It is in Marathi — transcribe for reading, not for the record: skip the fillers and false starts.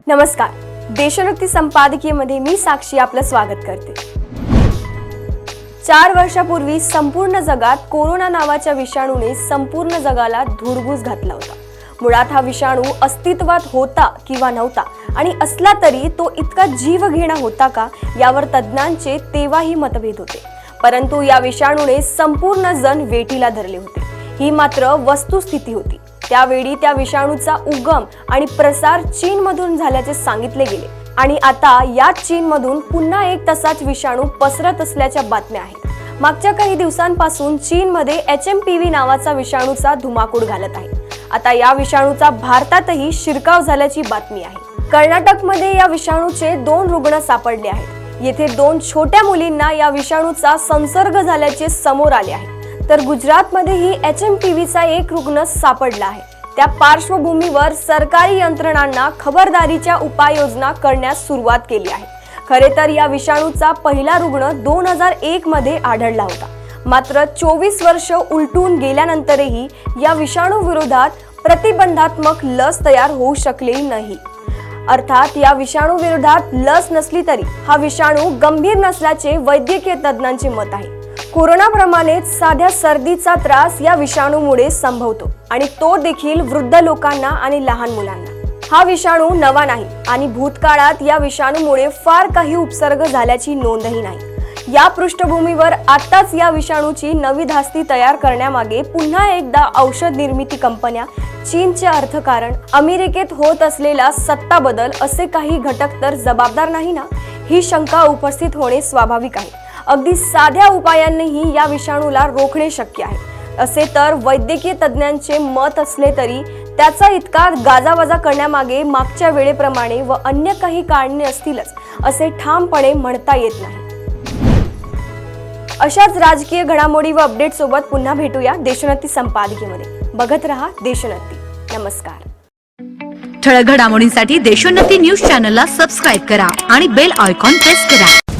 नमस्कार, देशोन्नती संपादकीयमध्ये मी साक्षी आपलं स्वागत करते। 4 वर्षापूर्वी संपूर्ण जगात कोरोना नावाच्या विषाणूने संपूर्ण जगाला धुडगूस घातला होता। मुळात हा विषाणू अस्तित्वात होता किंवा नव्हता आणि असला तरी तो इतका जीवघेणा होता का यावर तज्ञांचे तेव्हाही मतभेद होते। परंतु या विषाणूने संपूर्ण जण वेठीला धरले होते ही मात्र वस्तुस्थिती होती। त्यावेळी त्या विषाणूचा उगम आणि प्रसार चीनमधून झाल्याचे सांगितले गेले आणि आता या चीनमधून पुन्हा एक तसाच विषाणू पसरत असल्याच्या बातम्या आहेत। मागच्या काही दिवसांपासून चीनमध्ये HMPV नावाचा विषाणूचा धुमाकूळ घालत आहे। आता या विषाणूचा भारतातही शिरकाव झाल्याची बातमी आहे। कर्नाटकमध्ये या विषाणूचे 2 रुग्ण सापडले आहेत। येथे 2 छोट्या मुलींना या विषाणूचा संसर्ग झाल्याचे समोर आले आहे। तर गुजरातमध्येही HMPVचा एक रुग्ण सापडला आहे। त्या पार्श्वभूमीवर सरकारी यंत्रणांना खबरदारीच्या उपाययोजना करण्यास सुरुवात केली आहे। खरे तर या विषाणूचा पहिला रुग्ण 2001 मध्ये आढळला होता। मात्र 24 वर्ष उलटून गेल्यानंतरही या विषाणू विरोधात प्रतिबंधात्मक लस तयार होऊ शकलेली नाही। अर्थात या विषाणू विरोधात लस नसली तरी हा विषाणू गंभीर नसल्याचे वैद्यकीय तज्ञांचे मत आहे। कोरोनाप्रमाणेच साध्या सर्दीचा त्रास या विषाणूमुळे संभवतो आणि तो देखील वृद्ध लोकांना आणि लहान मुलांना। हा विषाणू नवा नाही आणि भूतकाळात या विषाणूमुळे फार काही उपसर्ग झाल्याची नोंदही नाही। या पृष्ठभूमीवर आताच या विषाणूची नवी धास्ती तयार करण्यामागे पुन्हा एकदा औषध निर्मिती कंपन्या, चीनचे अर्थकारण, अमेरिकेत होत असलेला सत्ता बदल असे काही घटक तर जबाबदार नाही ना, ही शंका उपस्थित होणे स्वाभाविक आहे। अगदी साध्या उपायांनीही या विषाणूला रोखणे शक्य आहे असे तर वैद्यकीय तज्ञांचे मत असले तरी त्याचा इतका गाजावाजा करण्यामागे मागच्या वेळेप्रमाणे व अन्य काही कारणे असतीलच असे ठामपणे म्हणता येत नाही। अशाच राजकीय घडामोडी व अपडेट सोबत पुन्हा भेटूया देशोन्नती संपादकीयमध्ये। बघत रहा देशोन्नती। नमस्कार। ठळक घडामोडींसाठी देशोन्नती न्यूज चॅनलला सबस्क्राइब करा आणि बेल आयकॉन प्रेस करा।